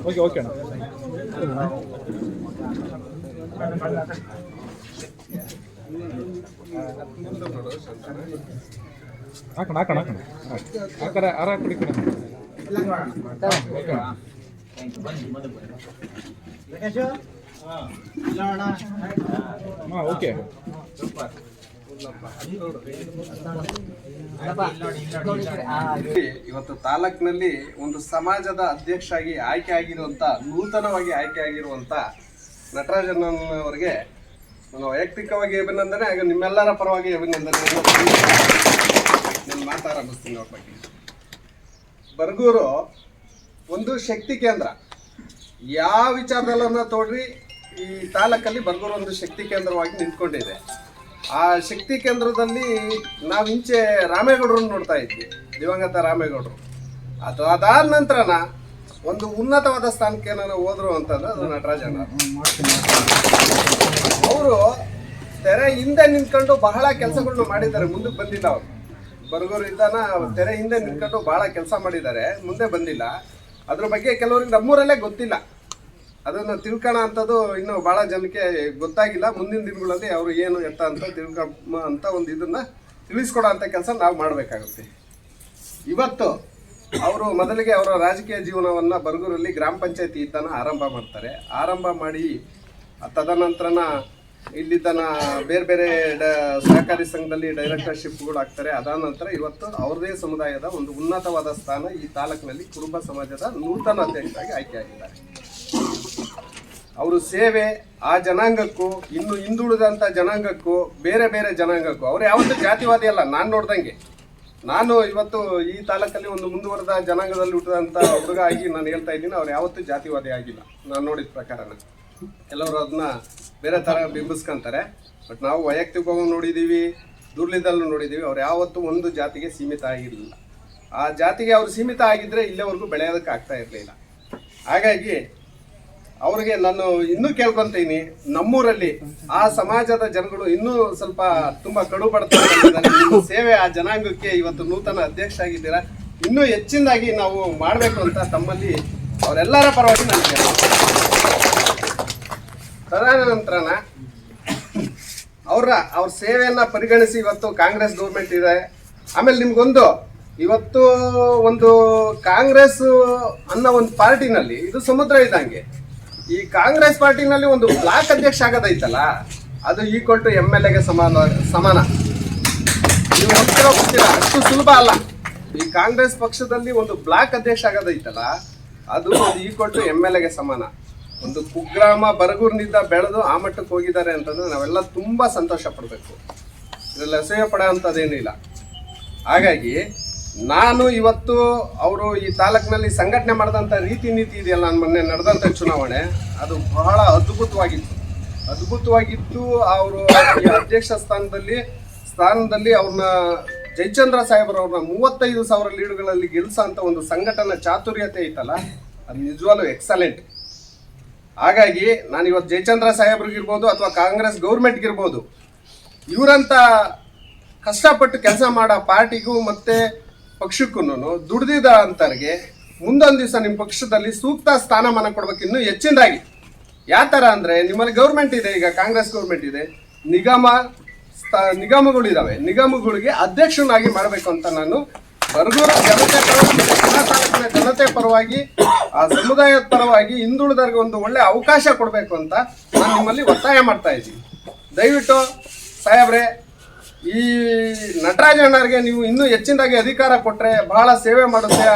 Okay okay ಅಣ್ಣ. ಹಾಕೋಣ ಹಾಕೋಣ ಹಾಕೋಣ ಹಾಕರ ಆರ ಹಾಕಿ ಕಡೆ ಹಾಂ ಓಕೆ. ಇವತ್ತು ತಾಲೂಕಿನಲ್ಲಿ ಒಂದು ಸಮಾಜದ ಅಧ್ಯಕ್ಷರಾಗಿ ಆಯ್ಕೆ ಆಗಿರುವಂತ, ನೂತನವಾಗಿ ಆಯ್ಕೆ ಆಗಿರುವಂತ ನಟರಾಜಣ್ಣನವರಿಗೆ ನಾನು ವೈಯಕ್ತಿಕವಾಗಿ ಅಭಿನಂದನೆ, ಹಾಗೆ ನಿಮ್ಮೆಲ್ಲರ ಪರವಾಗಿ ಅಭಿನಂದನೆ. ನಾನು ಮಾತಾಡಬಸ್ತೀನಿ ಅವ್ರ ಬಗ್ಗೆ. ಬರಗೂರು ಒಂದು ಶಕ್ತಿ ಕೇಂದ್ರ. ಯಾವ ವಿಚಾರದಲ್ಲನ್ನ ತೋಡ್ರಿ ಈ ತಾಲೂಕಲ್ಲಿ ಬರಗೂರು ಒಂದು ಶಕ್ತಿ ಕೇಂದ್ರವಾಗಿ ನಿಂತ್ಕೊಂಡಿದೆ. ಆ ಶಕ್ತಿ ಕೇಂದ್ರದಲ್ಲಿ ನಾವು ಇಂಚೆ ರಾಮೇಗೌಡರನ್ನು ನೋಡ್ತಾ ಇದ್ವಿ, ದಿವಂಗತ ರಾಮೇಗೌಡರು. ಅದಾದ ನಂತರನ ಒಂದು ಉನ್ನತವಾದ ಸ್ಥಾನಕ್ಕೆ ನಾನು ಹೋದ್ರು ಅಂತಂದ್ರೆ ಅದು ನಟರಾಜಣ್ಣ. ಅವರು ತೆರೆ ಹಿಂದೆ ನಿಂತ್ಕೊಂಡು ಬಹಳ ಕೆಲಸಗಳನ್ನ ಮಾಡಿದ್ದಾರೆ, ಮುಂದಕ್ಕೆ ಬಂದಿಲ್ಲ. ಅವರು ಬರಗೂರು ಇದ್ದಾನ ತೆರೆ ಹಿಂದೆ ನಿಂತ್ಕೊಂಡು ಬಹಳ ಕೆಲಸ ಮಾಡಿದ್ದಾರೆ, ಮುಂದೆ ಬಂದಿಲ್ಲ. ಅದ್ರ ಬಗ್ಗೆ ಕೆಲವರಿಗೆ ನಮ್ಮೂರಲ್ಲೇ ಗೊತ್ತಿಲ್ಲ. ಅದನ್ನು ತಿಳ್ಕೋಣ ಅಂಥದ್ದು ಇನ್ನೂ ಭಾಳ ಜನಕ್ಕೆ ಗೊತ್ತಾಗಿಲ್ಲ. ಮುಂದಿನ ದಿನಗಳಲ್ಲಿ ಅವರು ಏನು ಎತ್ತ ಅಂತ ತಿಳ್ಕೊಂಬ ಅಂತ ಒಂದು ಇದನ್ನು ತಿಳಿಸ್ಕೊಡೋ ಅಂಥ ಕೆಲಸ ನಾವು ಮಾಡಬೇಕಾಗುತ್ತೆ. ಇವತ್ತು ಅವರು ಮೊದಲಿಗೆ ಅವರ ರಾಜಕೀಯ ಜೀವನವನ್ನು ಬರಗೂರಲ್ಲಿ ಗ್ರಾಮ ಪಂಚಾಯತಿ ಇದ್ದಾನ ಆರಂಭ ಮಾಡ್ತಾರೆ. ಆರಂಭ ಮಾಡಿ ತದನಂತರನ ಇಲ್ಲಿದ್ದಾನ ಬೇರೆ ಬೇರೆ ಸಹಕಾರಿ ಸಂಘದಲ್ಲಿ ಡೈರೆಕ್ಟರ್ಶಿಪ್ಗಳು ಆಗ್ತಾರೆ. ಅದಾದ ನಂತರ ಇವತ್ತು ಅವ್ರದೇ ಸಮುದಾಯದ ಒಂದು ಉನ್ನತವಾದ ಸ್ಥಾನ ಈ ತಾಲೂಕಿನಲ್ಲಿ ಕುರುಬ ಸಮಾಜದ ನೂತನ ಅಧ್ಯಕ್ಷರಾಗಿ ಆಯ್ಕೆಯಾಗಿದ್ದಾರೆ. ಅವರು ಸೇವೆ ಆ ಜನಾಂಗಕ್ಕೂ, ಇನ್ನು ಹಿಂದುಳಿದಂಥ ಜನಾಂಗಕ್ಕೂ, ಬೇರೆ ಬೇರೆ ಜನಾಂಗಕ್ಕೂ, ಅವ್ರು ಯಾವತ್ತೂ ಜಾತಿವಾದಿ ಅಲ್ಲ. ನಾನು ನೋಡ್ದಂಗೆ, ನಾನು ಇವತ್ತು ಈ ತಾಲೂಕಲ್ಲಿ ಒಂದು ಮುಂದುವರೆದ ಜನಾಂಗದಲ್ಲಿ ಹುಟ್ಟಿದಂಥ ಹುಡುಗ ಆಗಿ ನಾನು ಹೇಳ್ತಾ ಇದ್ದೀನಿ, ಅವ್ರು ಯಾವತ್ತೂ ಜಾತಿವಾದಿ ಆಗಿಲ್ಲ ನಾನು ನೋಡಿದ ಪ್ರಕಾರನ. ಕೆಲವರು ಅದನ್ನ ಬೇರೆ ಥರ ಬಿಂಬಿಸ್ಕೊಂತಾರೆ. ಬಟ್ ನಾವು ವೈಯಕ್ತಿಕವಾಗಿ ನೋಡಿದ್ದೀವಿ, ದುರ್ಲಿದಲ್ಲೂ ನೋಡಿದ್ದೀವಿ. ಅವ್ರು ಯಾವತ್ತೂ ಒಂದು ಜಾತಿಗೆ ಸೀಮಿತ ಆಗಿರಲಿಲ್ಲ. ಆ ಜಾತಿಗೆ ಅವರು ಸೀಮಿತ ಆಗಿದ್ದರೆ ಇಲ್ಲಿವರೆಗೂ ಬೆಳೆಯೋದಕ್ಕೆ ಆಗ್ತಾ ಇರಲಿಲ್ಲ. ಹಾಗಾಗಿ ಅವ್ರಿಗೆ ನಾನು ಇನ್ನೂ ಕೇಳ್ಕೊತೀನಿ, ನಮ್ಮೂರಲ್ಲಿ ಆ ಸಮಾಜದ ಜನಗಳು ಇನ್ನೂ ಸ್ವಲ್ಪ ತುಂಬ ಕಡು ಪಡ್ತಾರೆ. ಸೇವೆ ಆ ಜನಾಂಗಕ್ಕೆ ಇವತ್ತು ನೂತನ ಅಧ್ಯಕ್ಷ ಆಗಿದ್ದೀರಾ, ಇನ್ನೂ ಹೆಚ್ಚಿನದಾಗಿ ನಾವು ಮಾಡಬೇಕು ಅಂತ ತಮ್ಮಲ್ಲಿ ಅವರೆಲ್ಲರ ಪರವಾಗಿ ನನಗೆ. ತದನಂತರನ ಅವ್ರ ಸೇವೆಯನ್ನು ಪರಿಗಣಿಸಿ ಇವತ್ತು ಕಾಂಗ್ರೆಸ್ ಗೌರ್ಮೆಂಟ್ ಇದೆ. ಆಮೇಲೆ ನಿಮ್ಗೊಂದು ಇವತ್ತು ಒಂದು ಕಾಂಗ್ರೆಸ್ ಅನ್ನೋ ಒಂದು ಪಾರ್ಟಿನಲ್ಲಿ ಇದು ಸಮುದ್ರ ಇದ್ದಂಗೆ. ಈ ಕಾಂಗ್ರೆಸ್ ಪಾರ್ಟಿನಲ್ಲಿ ಒಂದು ಬ್ಲಾಕ್ ಅಧ್ಯಕ್ಷ ಆಗೋದೈತಲ್ಲ, ಅದು ಈಕ್ವಲ್ ಟು MLA ಗೆ ಸಮಾನ. ನೀವು ಗೊತ್ತಿಲ್ಲ, ಅಷ್ಟು ಸುಲಭ ಅಲ್ಲ. ಈ ಕಾಂಗ್ರೆಸ್ ಪಕ್ಷದಲ್ಲಿ ಒಂದು ಬ್ಲಾಕ್ ಅಧ್ಯಕ್ಷ ಆಗೋದೈತಲ್ಲ, ಅದು ಈಕ್ವಲ್ ಟು MLA ಗೆ ಸಮಾನ. ಒಂದು ಕುಗ್ರಾಮ ಬರಗೂರಿನಿಂದ ಬೆಳೆದು ಆ ಮಟ್ಟಕ್ಕೆ ಹೋಗಿದ್ದಾರೆ ಅಂತಂದ್ರೆ ನಾವೆಲ್ಲ ತುಂಬಾ ಸಂತೋಷ ಪಡಬೇಕು. ಇದರಲ್ಲಿ ಅಸಹ್ಯ ಪಡೋ ಅಂಥದ್ದೇನಿಲ್ಲ. ಹಾಗಾಗಿ ನಾನು ಇವತ್ತು ಅವರು ಈ ತಾಲೂಕಿನಲ್ಲಿ ಸಂಘಟನೆ ಮಾಡಿದಂಥ ರೀತಿ ನೀತಿ ಇದೆಯಲ್ಲ, ನಾನು ಮೊನ್ನೆ ನಡೆದಂಥ ಚುನಾವಣೆ, ಅದು ಬಹಳ ಅದ್ಭುತವಾಗಿತ್ತು. ಅವರು ಈ ಅಧ್ಯಕ್ಷ ಸ್ಥಾನದಲ್ಲಿ ಅವ್ರನ್ನ ಜಯಚಂದ್ರ ಸಾಹೇಬ್ರವ್ರನ್ನ 35,000 ಲೀಡ್ಗಳಲ್ಲಿ ಗೆಲ್ಸೋ ಅಂತ ಒಂದು ಸಂಘಟನಾ ಚಾತುರ್ಯತೆ ಐತಲ್ಲ, ಅದು ನಿಜವಾಗ್ಲೂ ಎಕ್ಸಲೆಂಟ್. ಹಾಗಾಗಿ ನಾನು ಇವತ್ತು ಜಯಚಂದ್ರ ಸಾಹೇಬ್ರಿಗಿರ್ಬೋದು ಅಥವಾ ಕಾಂಗ್ರೆಸ್ ಗೌರ್ಮೆಂಟ್ಗಿರ್ಬೋದು, ಇವರಂತ ಕಷ್ಟಪಟ್ಟು ಕೆಲಸ ಮಾಡೋ ಪಾರ್ಟಿಗೂ ಮತ್ತೆ ಪಕ್ಷಕ್ಕೂ ದುಡ್ದಿದ ಅಂತರ್ಗೆ ಮುಂದೊಂದು ದಿವಸ ನಿಮ್ಮ ಪಕ್ಷದಲ್ಲಿ ಸೂಕ್ತ ಸ್ಥಾನಮಾನ ಕೊಡ್ಬೇಕು, ಇನ್ನೂ ಹೆಚ್ಚಿನದಾಗಿ. ಯಾವ ಥರ ಅಂದರೆ, ನಿಮ್ಮಲ್ಲಿ ಗೌರ್ಮೆಂಟ್ ಇದೆ, ಈಗ ಕಾಂಗ್ರೆಸ್ ಗೌರ್ಮೆಂಟ್ ಇದೆ, ನಿಗಮಗಳಿದ್ದಾವೆ, ನಿಗಮಗಳಿಗೆ ಅಧ್ಯಕ್ಷನಾಗಿ ಮಾಡಬೇಕು ಅಂತ ನಾನು ಬರಗೂರು ಜನತೆ ಪರವಾಗಿ ಆ ಸಮುದಾಯದ ಪರವಾಗಿ ಹಿಂದುಳಿದವ್ರಿಗೆ ಒಂದು ಒಳ್ಳೆ ಅವಕಾಶ ಕೊಡಬೇಕು ಅಂತ ನಾನು ನಿಮ್ಮಲ್ಲಿ ಒತ್ತಾಯ ಮಾಡ್ತಾ ಇದ್ದೀನಿ. ದಯವಿಟ್ಟು ಸಾಹೇಬ್ರೆ, ಈ ನಟರಾಜಣ್ಣರಿಗೆ ನೀವು ಇನ್ನೂ ಹೆಚ್ಚಿನದಾಗಿ ಅಧಿಕಾರ ಕೊಟ್ಟರೆ ಬಹಳ ಸೇವೆ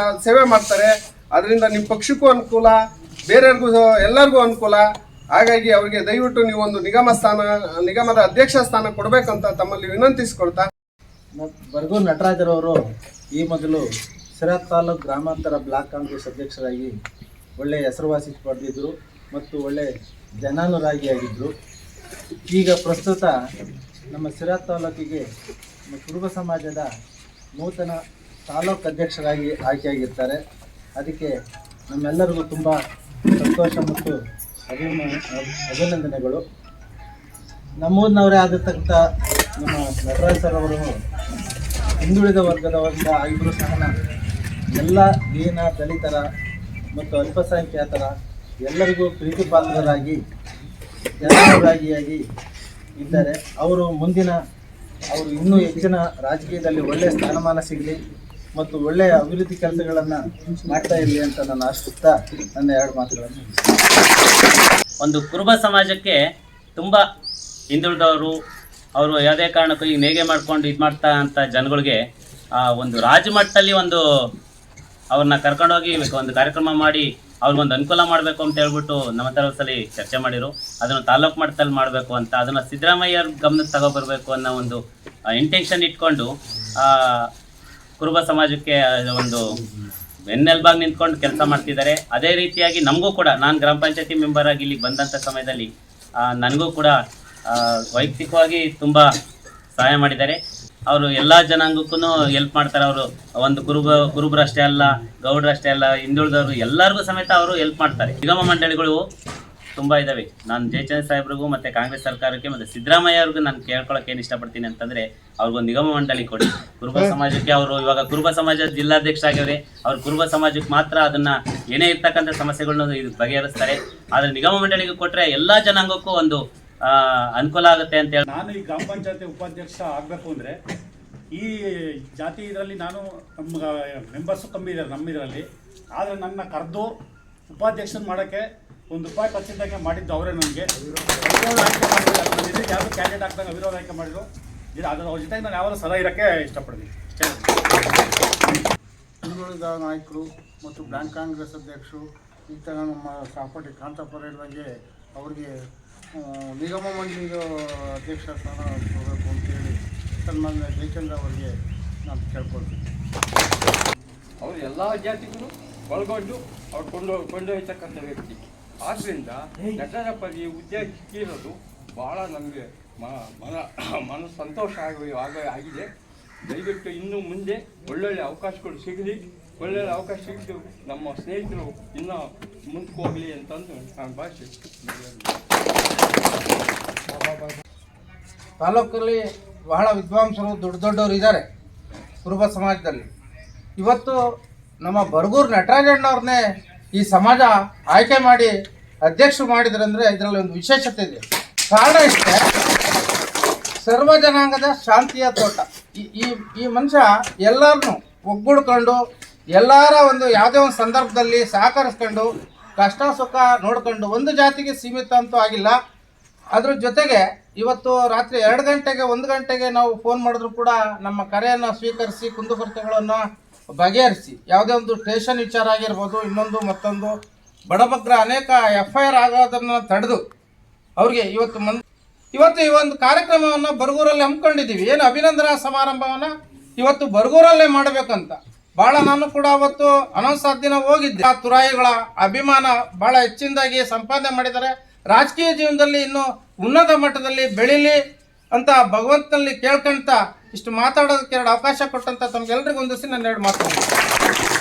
ಮಾಡ್ತಾರೆ. ಅದರಿಂದ ನಿಮ್ಮ ಪಕ್ಷಕ್ಕೂ ಅನುಕೂಲ, ಬೇರೆಯವ್ರಿಗೂ ಎಲ್ಲರಿಗೂ ಅನುಕೂಲ. ಹಾಗಾಗಿ ಅವರಿಗೆ ದಯವಿಟ್ಟು ನೀವು ಒಂದು ನಿಗಮದ ಅಧ್ಯಕ್ಷ ಸ್ಥಾನ ಕೊಡಬೇಕಂತ ತಮ್ಮಲ್ಲಿ ವಿನಂತಿಸಿಕೊಳ್ತಾ. ಬರಗೂರು ನಟರಾಜರವರು ಈ ಮೊದಲು ಸಿರಾ ತಾಲೂಕು ಗ್ರಾಮಾಂತರ ಬ್ಲಾಕ್ ಕಾಂಗ್ರೆಸ್ ಅಧ್ಯಕ್ಷರಾಗಿ ಒಳ್ಳೆಯ ಹೆಸರುವಾಸಿ ಪಡೆದಿದ್ದರು ಮತ್ತು ಒಳ್ಳೆ ಜನಾನುರಾಗಿಯಾಗಿದ್ದರು. ಈಗ ಪ್ರಸ್ತುತ ನಮ್ಮ ಸಿರಾ ತಾಲೂಕಿಗೆ ಕುರುಬ ಸಮಾಜದ ನೂತನ ತಾಲೂಕು ಅಧ್ಯಕ್ಷರಾಗಿ ಆಯ್ಕೆಯಾಗಿರ್ತಾರೆ. ಅದಕ್ಕೆ ನಮ್ಮೆಲ್ಲರಿಗೂ ತುಂಬ ಸಂತೋಷ ಮತ್ತು ಅಭಿನಂದನೆಗಳು. ನಮ್ಮೂರಿನವರೇ ಆಗಿರ್ತಕ್ಕಂಥ ನಮ್ಮ ನಟರಾಜ್ ಸರ್ ಅವರು ಹಿಂದುಳಿದ ವರ್ಗದವರಿಂದ ಆಗಿದ್ದರೂ ಸಹ ಎಲ್ಲ ದೀನ ದಲಿತರ ಮತ್ತು ಅಲ್ಪಸಂಖ್ಯಾತರ ಎಲ್ಲರಿಗೂ ಪ್ರೀತಿ ಪಾತ್ರರಾಗಿ ಜನಭಾಗಿಯಾಗಿ ಇದ್ದಾರೆ. ಅವರು ಇನ್ನೂ ಹೆಚ್ಚಿನ ರಾಜಕೀಯದಲ್ಲಿ ಒಳ್ಳೆಯ ಸ್ಥಾನಮಾನ ಸಿಗಲಿ ಮತ್ತು ಒಳ್ಳೆಯ ಅಭಿವೃದ್ಧಿ ಕೆಲಸಗಳನ್ನು ಮಾಡ್ತಾ ಇರಲಿ ಅಂತ ನಾನು ಆಶಿಸ್ತಾ ನನ್ನ 2 ಮಾತುಗಳನ್ನು. ಒಂದು ಕುರುಬ ಸಮಾಜಕ್ಕೆ ತುಂಬ ಹಿಂದುಳಿದವರು ಅವರು ಯಾವುದೇ ಕಾರಣಕ್ಕೂ ಈಗ ನೇಗೆ ಮಾಡ್ಕೊಂಡು ಇದು ಮಾಡ್ತಾ ಅಂತ ಜನಗಳಿಗೆ ಒಂದು ರಾಜ್ಯ ಮಟ್ಟದಲ್ಲಿ ಒಂದು ಅವ್ರನ್ನ ಕರ್ಕೊಂಡೋಗಿ ಒಂದು ಕಾರ್ಯಕ್ರಮ ಮಾಡಿ ಅವ್ರಿಗೊಂದು ಅನುಕೂಲ ಮಾಡಬೇಕು ಅಂತ ಹೇಳ್ಬಿಟ್ಟು ನಮ್ಮ ತರಫಲ್ಲಿ ಚರ್ಚೆ ಮಾಡಿರು. ಅದನ್ನು ತಾಲೂಕು ಮಟ್ಟದಲ್ಲಿ ಮಾಡಬೇಕು ಅಂತ, ಅದನ್ನು ಸಿದ್ದರಾಮಯ್ಯರ ಗಮನಕ್ಕೆ ತಗೊಬರ್ಬೇಕು ಅನ್ನೋ ಒಂದು ಇಂಟೆನ್ಷನ್ ಇಟ್ಕೊಂಡು ಕುರುಬ ಸಮಾಜಕ್ಕೆ ಒಂದು ಬೆನ್ನೆಲುಬಾಗಿ ನಿಂತ್ಕೊಂಡು ಕೆಲಸ ಮಾಡ್ತಿದ್ದಾರೆ. ಅದೇ ರೀತಿಯಾಗಿ ನಮಗೂ ಕೂಡ, ನಾನು ಗ್ರಾಮ ಪಂಚಾಯತಿ ಮೆಂಬರ್ ಆಗಿ ಇಲ್ಲಿಗೆ ಬಂದಂಥ ಸಮಯದಲ್ಲಿ ನನಗೂ ಕೂಡ ವೈಯಕ್ತಿಕವಾಗಿ ತುಂಬ ಸಹಾಯ ಮಾಡಿದ್ದಾರೆ. ಅವರು ಎಲ್ಲ ಜನಾಂಗಕ್ಕೂ ಹೆಲ್ಪ್ ಮಾಡ್ತಾರೆ. ಅವರು ಒಂದು ಕುರುಬರಷ್ಟೇ ಅಲ್ಲ, ಗೌಡರಷ್ಟೇ ಅಲ್ಲ, ಹಿಂದುಳಿದವರು ಎಲ್ಲರಿಗೂ ಸಮೇತ ಅವರು ಹೆಲ್ಪ್ ಮಾಡ್ತಾರೆ. ನಿಗಮ ಮಂಡಳಿಗಳು ತುಂಬ ಇದ್ದಾವೆ. ನಾನು ಜಯಚಂದ್ರ ಸಾಹೇಬ್ರಿಗೂ ಮತ್ತು ಕಾಂಗ್ರೆಸ್ ಸರ್ಕಾರಕ್ಕೆ ಮತ್ತು ಸಿದ್ದರಾಮಯ್ಯ ಅವ್ರಿಗೂ ನಾನು ಕೇಳ್ಕೊಳಕ್ಕೆ ಏನು ಇಷ್ಟಪಡ್ತೀನಿ ಅಂತಂದರೆ, ಅವ್ರಿಗೊಂದು ನಿಗಮ ಮಂಡಳಿ ಕೊಡಿ. ಕುರುಬ ಸಮಾಜಕ್ಕೆ ಅವರು ಇವಾಗ ಕುರುಬ ಸಮಾಜದ ಜಿಲ್ಲಾಧ್ಯಕ್ಷ ಆಗಿದ್ದಾರೆ. ಅವ್ರು ಕುರುಬ ಸಮಾಜಕ್ಕೆ ಮಾತ್ರ ಅದನ್ನು ಏನೇ ಇರ್ತಕ್ಕಂಥ ಸಮಸ್ಯೆಗಳನ್ನ ಇದು ಬಗೆಹರಿಸ್ತಾರೆ. ಆದರೆ ನಿಗಮ ಮಂಡಳಿಗೆ ಕೊಟ್ಟರೆ ಎಲ್ಲ ಜನಾಂಗಕ್ಕೂ ಒಂದು ಅನುಕೂಲ ಆಗುತ್ತೆ ಅಂತ ಹೇಳಿ. ನಾನು ಈ ಗ್ರಾಮ ಪಂಚಾಯತಿ ಉಪಾಧ್ಯಕ್ಷ ಆಗಬೇಕು ಅಂದರೆ ಈ ಜಾತಿ ಇದರಲ್ಲಿ ನಾನು ನಮ್ಮ ಮೆಂಬರ್ಸು ಕಮ್ಮಿ ಇದ್ದಾರೆ ನಮ್ಮ ಇದರಲ್ಲಿ. ಆದರೆ ನನ್ನ ಕರೆದು ಉಪಾಧ್ಯಕ್ಷನ ಮಾಡೋಕ್ಕೆ ₹1 ಖರ್ಚಿದ್ದಂಗೆ ಮಾಡಿದ್ದು ಅವರೇ. ನನಗೆ ಅವಿರೋಧ ಆಯ್ಕೆ ಮಾಡಿದ್ರು, ಯಾವುದು ಕ್ಯಾಂಡಿಡೇಟ್ ಆಗ್ದಂಗೆ ಅವಿರೋಧ ಆಯ್ಕೆ ಮಾಡಿದ್ರು. ಅವ್ರ ಜೊತೆಗೆ ನಾನು ಯಾವಾಗ ಸದಾ ಇರೋಕ್ಕೆ ಇಷ್ಟಪಡ್ತೀನಿ. ಹಿಂದುಳಿದ ನಾಯಕರು ಮತ್ತು ಬ್ಯಾಂಕ್ ಕಾಂಗ್ರೆಸ್ ಅಧ್ಯಕ್ಷರು ಈ ಥರ ನಮ್ಮ ಸಹಪಾಠಿ ಕಾಂತಾಪುರ ಹೇಳಿದಂಗೆ ಅವರಿಗೆ ನಿಗಮ ಮಂಡಳಿಯ ಅಧ್ಯಕ್ಷ ಸ್ಥಾನ ಕೊಡಬೇಕು ಅಂತೇಳಿ ಸನ್ಮಾನ್ಯ ಜಯಚಂದ್ರ ಅವರಿಗೆ ನಾನು ಕೇಳ್ಕೊಳ್ತೀನಿ. ಅವರು ಎಲ್ಲ ಜಾತಿಗಳು ಒಳಗೊಂಡು ಅವ್ರು ಕೊಂಡೊಯ್ತಕ್ಕಂಥ ವ್ಯಕ್ತಿ. ಆದ್ದರಿಂದ ನಟರಪ್ಪಗೆ ಹುದ್ದೆ ಸಿಕ್ಕಿರೋದು ಭಾಳ ನಮಗೆ ಮನ ಸಂತೋಷ ಆಗಿದೆ. ದಯವಿಟ್ಟು ಇನ್ನು ಮುಂದೆ ಒಳ್ಳೊಳ್ಳೆ ಅವಕಾಶಗಳು ಸಿಗಲಿ, ಒಳ್ಳೊಳ್ಳೆ ಅವಕಾಶ ಸಿಕ್ಕಿದ್ದು ನಮ್ಮ ಸ್ನೇಹಿತರು ಇನ್ನೂ ಮುಂದಕ್ಕೆ ಹೋಗಲಿ ಅಂತಂದು ನಾನು ಭಾಷೆ. ತಾಲೂಕಲ್ಲಿ ಬಹಳ ವಿದ್ವಾಂಸರು ದೊಡ್ಡವರು ಇದ್ದಾರೆ ಕುರುಬ ಸಮಾಜದಲ್ಲಿ. ಇವತ್ತು ನಮ್ಮ ಬರಗೂರು ನಟರಾಜಣ್ಣವ್ರನ್ನೇ ಈ ಸಮಾಜ ಆಯ್ಕೆ ಮಾಡಿ ಅಧ್ಯಕ್ಷರು ಮಾಡಿದ್ರಂದರೆ ಇದರಲ್ಲಿ ಒಂದು ವಿಶೇಷತೆ ಇದೆ. ಕಾರಣ ಇಷ್ಟೇ, ಸರ್ವ ಜನಾಂಗದ ಶಾಂತಿಯ ತೋಟ. ಈ ಮನುಷ್ಯ ಎಲ್ಲರನ್ನೂ ಒಗ್ಗೂಡ್ಕೊಂಡು ಎಲ್ಲರ ಒಂದು ಯಾವುದೇ ಒಂದು ಸಂದರ್ಭದಲ್ಲಿ ಸಹಕರಿಸ್ಕೊಂಡು ಕಷ್ಟ ಸುಖ ನೋಡ್ಕೊಂಡು ಒಂದು ಜಾತಿಗೆ ಸೀಮಿತ ಅಂತೂ ಆಗಿಲ್ಲ. ಅದ್ರ ಜೊತೆಗೆ ಇವತ್ತು ರಾತ್ರಿ 2 ಗಂಟೆಗೆ 1 ಗಂಟೆಗೆ ನಾವು ಫೋನ್ ಮಾಡಿದ್ರು ಕೂಡ ನಮ್ಮ ಕರೆಯನ್ನು ಸ್ವೀಕರಿಸಿ ಕುಂದುಕೊರತೆಗಳನ್ನು ಬಗೆಹರಿಸಿ, ಯಾವುದೇ ಒಂದು ಸ್ಟೇಷನ್ ವಿಚಾರ ಆಗಿರ್ಬೋದು, ಇನ್ನೊಂದು ಮತ್ತೊಂದು ಬಡಬಗ್ರ ಅನೇಕ FIR ಆಗೋದನ್ನು ತಡೆದು ಅವ್ರಿಗೆ ಇವತ್ತು ಈ ಒಂದು ಕಾರ್ಯಕ್ರಮವನ್ನು ಬರಗೂರಲ್ಲಿ ಹಮ್ಮಿಕೊಂಡಿದ್ದೀವಿ. ಏನು ಅಭಿನಂದನಾ ಸಮಾರಂಭವನ್ನು ಇವತ್ತು ಬರಗೂರಲ್ಲೇ ಮಾಡಬೇಕಂತ ಭಾಳ ನಾನು ಕೂಡ ಅವತ್ತು ಅನೌನ್ಸ್ ದಿನ ಹೋಗಿದ್ದೆ. ಆ ತುರಾಯಿಗಳ ಅಭಿಮಾನ ಭಾಳ ಹೆಚ್ಚಿನದಾಗಿ ಸಂಪಾದನೆ ಮಾಡಿದ್ದಾರೆ. ರಾಜಕೀಯ ಜೀವನದಲ್ಲಿ ಇನ್ನೂ ಉನ್ನತ ಮಟ್ಟದಲ್ಲಿ ಬೆಳೀಲಿ ಅಂತ ಭಗವಂತನಲ್ಲಿ ಕೇಳ್ಕೊಂತ ಇಷ್ಟು ಮಾತಾಡೋದಕ್ಕೆ 2 ಅವಕಾಶ ಕೊಟ್ಟಂತ ತಮಗೆಲ್ಲರಿಗೂ ಒಂದಿಸಿ ನಾನು 2 ಮಾತಾಡ್ತೀನಿ.